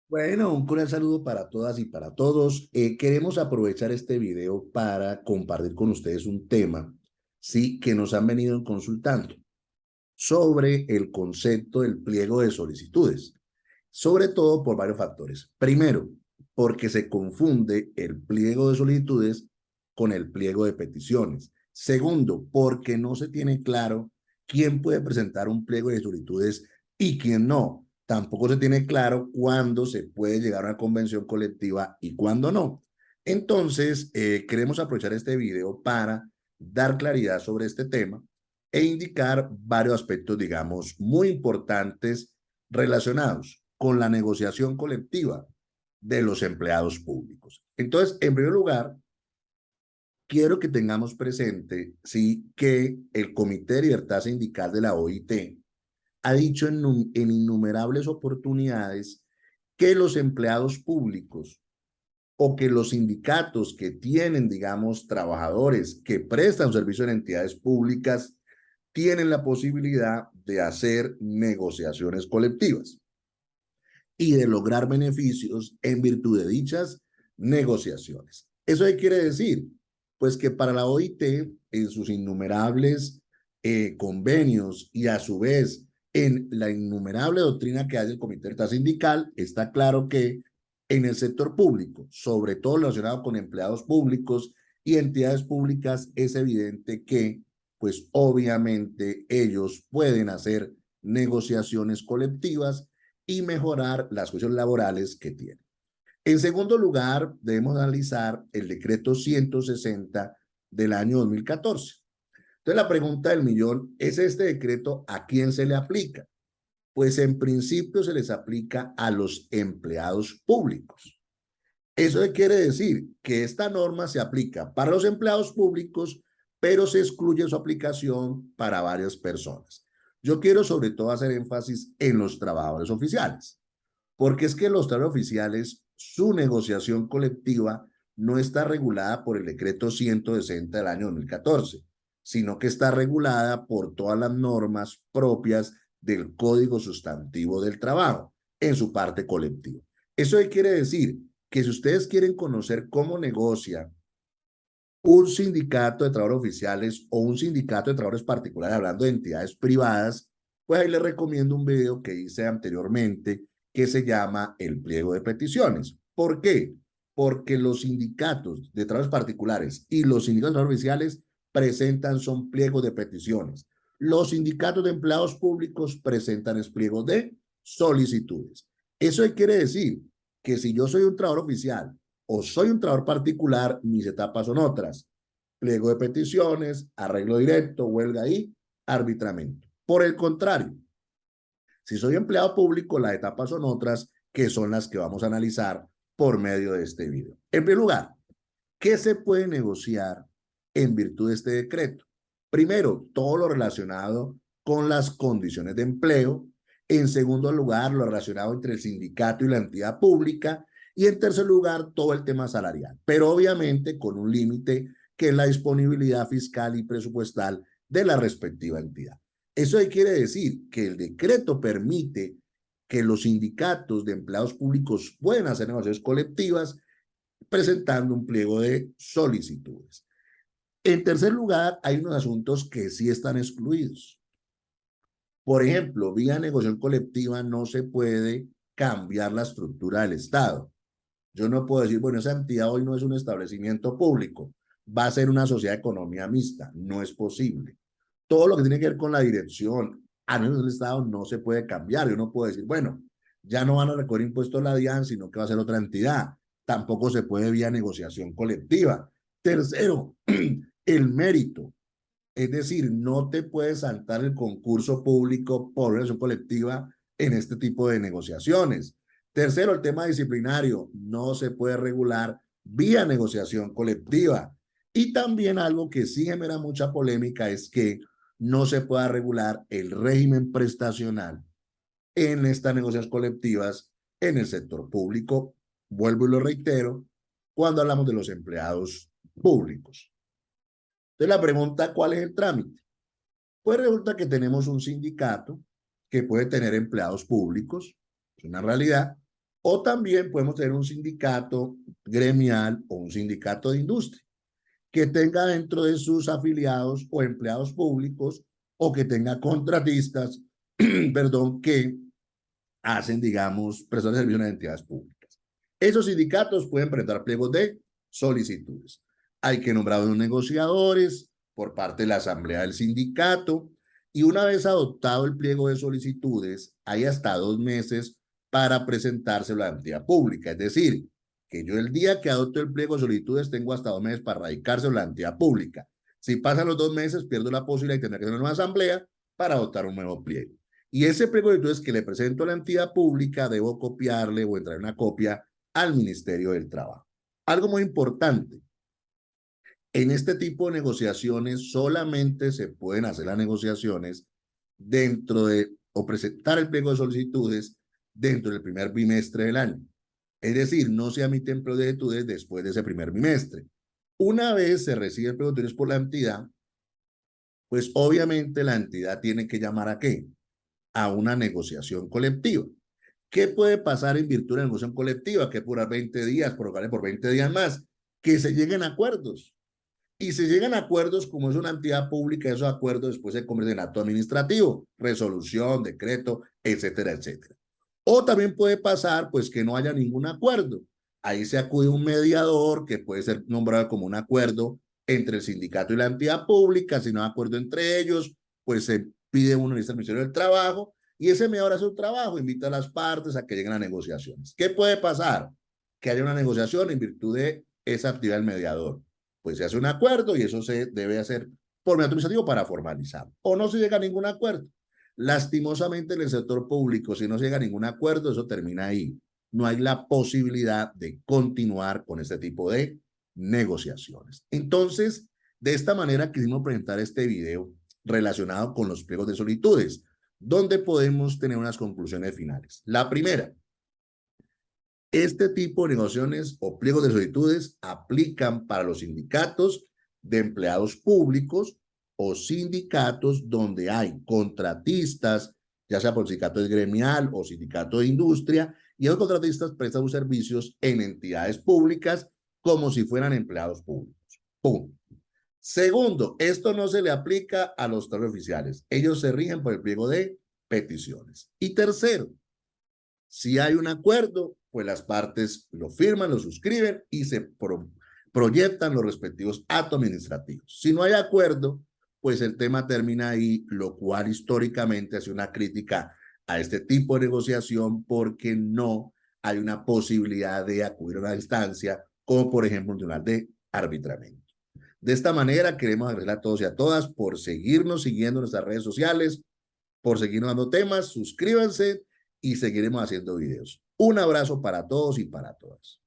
Bueno, un cordial saludo para todas y para todos. Queremos aprovechar este video para compartir con ustedes un tema, sí, que nos han venido consultando sobre el concepto del pliego de solicitudes, sobre todo por varios factores. Primero, porque se confunde el pliego de solicitudes con el pliego de peticiones. Segundo, porque no se tiene claro quién puede presentar un pliego de solicitudes y quién no. Tampoco se tiene claro cuándo se puede llegar a una convención colectiva y cuándo no. Entonces, queremos aprovechar este video para dar claridad sobre este tema e indicar varios aspectos, digamos, muy importantes relacionados con la negociación colectiva de los empleados públicos. Entonces, en primer lugar, quiero que tengamos presente, sí, que el Comité de Libertad Sindical de la OIT ha dicho en innumerables oportunidades que los empleados públicos o que los sindicatos que tienen, digamos, trabajadores que prestan servicio en entidades públicas tienen la posibilidad de hacer negociaciones colectivas y de lograr beneficios en virtud de dichas negociaciones. ¿Eso qué quiere decir? Pues que para la OIT, en sus innumerables convenios y a su vez en la innumerable doctrina que hay del Comité Intersindical, está claro que en el sector público, sobre todo relacionado con empleados públicos y entidades públicas, es evidente que, pues obviamente, ellos pueden hacer negociaciones colectivas y mejorar las condiciones laborales que tienen. En segundo lugar, debemos analizar el decreto 160 del año 2014. Entonces, la pregunta del millón es: ¿este decreto a quién se le aplica? Pues en principio se les aplica a los empleados públicos. Eso quiere decir que esta norma se aplica para los empleados públicos, pero se excluye su aplicación para varias personas. Yo quiero sobre todo hacer énfasis en los trabajadores oficiales, porque es que los trabajadores oficiales, su negociación colectiva no está regulada por el decreto 160 del año 2014, sino que está regulada por todas las normas propias del Código Sustantivo del Trabajo en su parte colectiva. Eso quiere decir que si ustedes quieren conocer cómo negocia un sindicato de trabajadores oficiales o un sindicato de trabajadores particulares, hablando de entidades privadas, pues ahí les recomiendo un video que hice anteriormente que se llama El pliego de peticiones. ¿Por qué? Porque los sindicatos de trabajadores particulares y los sindicatos de trabajadores oficiales presentan son pliegos de peticiones. Los sindicatos de empleados públicos presentan es pliegos de solicitudes. Eso quiere decir que si yo soy un trabajador oficial o soy un trabajador particular, mis etapas son otras: pliego de peticiones, arreglo directo, huelga y arbitramiento. Por el contrario, si soy empleado público, las etapas son otras, que son las que vamos a analizar por medio de este video. En primer lugar, ¿qué se puede negociar en virtud de este decreto? Primero, todo lo relacionado con las condiciones de empleo. En segundo lugar, lo relacionado entre el sindicato y la entidad pública. Y en tercer lugar, todo el tema salarial, pero obviamente con un límite que es la disponibilidad fiscal y presupuestal de la respectiva entidad. Eso quiere decir que el decreto permite que los sindicatos de empleados públicos puedan hacer negociaciones colectivas presentando un pliego de solicitudes. En tercer lugar, hay unos asuntos que sí están excluidos. Por ejemplo, vía negociación colectiva no se puede cambiar la estructura del Estado. Yo no puedo decir, bueno, esa entidad hoy no es un establecimiento público, va a ser una sociedad de economía mixta. No es posible. Todo lo que tiene que ver con la dirección a nivel del Estado no se puede cambiar. Yo no puedo decir, bueno, ya no van a recoger impuestos la DIAN, sino que va a ser otra entidad. Tampoco se puede vía negociación colectiva. Tercero, el mérito. Es decir, no te puedes saltar el concurso público por negociación colectiva en este tipo de negociaciones. Tercero, el tema disciplinario no se puede regular vía negociación colectiva. Y también algo que sí genera mucha polémica es que no se pueda regular el régimen prestacional en estas negociaciones colectivas en el sector público. Vuelvo y lo reitero, cuando hablamos de los empleados públicos. Entonces la pregunta, ¿cuál es el trámite? Pues resulta que tenemos un sindicato que puede tener empleados públicos, es una realidad, O también podemos tener un sindicato gremial o un sindicato de industria que tenga dentro de sus afiliados o empleados públicos o que tenga contratistas, perdón, que hacen, digamos, prestación de servicios a entidades públicas. Esos sindicatos pueden presentar pliegos de solicitudes. Hay que nombrar unos negociadores por parte de la asamblea del sindicato y una vez adoptado el pliego de solicitudes, hay hasta 2 meses para presentárselo a la entidad pública. Es decir, que yo el día que adopto el pliego de solicitudes tengo hasta 2 meses para radicárselo a la entidad pública. Si pasan los 2 meses, pierdo la posibilidad de tener que tener una asamblea para adoptar un nuevo pliego. Y ese pliego de solicitudes que le presento a la entidad pública, debo copiarle o entrar una copia al Ministerio del Trabajo. Algo muy importante, en este tipo de negociaciones solamente se pueden hacer las negociaciones dentro de, o presentar el pliego de solicitudes dentro del primer bimestre del año. Es decir, no se emiten pliegos de solicitudes después de ese primer bimestre. Una vez se recibe el pliego de solicitudes por la entidad, pues obviamente la entidad tiene que llamar ¿a qué? A una negociación colectiva. ¿Qué puede pasar en virtud de la negociación colectiva? Que por 20 días, prorrogarle por 20 días más, que se lleguen a acuerdos. Y se llegan a acuerdos, como es una entidad pública, esos acuerdos después se convierten en acto administrativo, resolución, decreto, etcétera, etcétera. O también puede pasar, pues, que no haya ningún acuerdo. Ahí se acude un mediador que puede ser nombrado como un acuerdo entre el sindicato y la entidad pública. Si no hay acuerdo entre ellos, pues se pide uno en el Ministerio del Trabajo y ese mediador hace un trabajo, invita a las partes a que lleguen a negociaciones. ¿Qué puede pasar? Que haya una negociación en virtud de esa actividad del mediador. Pues se hace un acuerdo y eso se debe hacer por medio administrativo para formalizar. O no se llega a ningún acuerdo. Lastimosamente en el sector público, si no se llega a ningún acuerdo, eso termina ahí. No hay la posibilidad de continuar con este tipo de negociaciones. Entonces, de esta manera quisimos presentar este video relacionado con los pliegos de solicitudes, donde podemos tener unas conclusiones finales. La primera, este tipo de negociaciones o pliegos de solicitudes aplican para los sindicatos de empleados públicos o sindicatos donde hay contratistas, ya sea por sindicato gremial o sindicato de industria, y los contratistas prestan sus servicios en entidades públicas como si fueran empleados públicos. Punto. Segundo, esto no se le aplica a los trabajadores oficiales. Ellos se rigen por el pliego de peticiones. Y tercero, si hay un acuerdo, pues las partes lo firman, lo suscriben y se proyectan los respectivos actos administrativos. Si no hay acuerdo, pues el tema termina ahí, lo cual históricamente hace una crítica a este tipo de negociación porque no hay una posibilidad de acudir a una instancia, como por ejemplo un tribunal de arbitramiento. De esta manera queremos agradecer a todos y a todas por seguirnos siguiendo en nuestras redes sociales, por seguirnos dando temas, suscríbanse y seguiremos haciendo videos. Un abrazo para todos y para todas.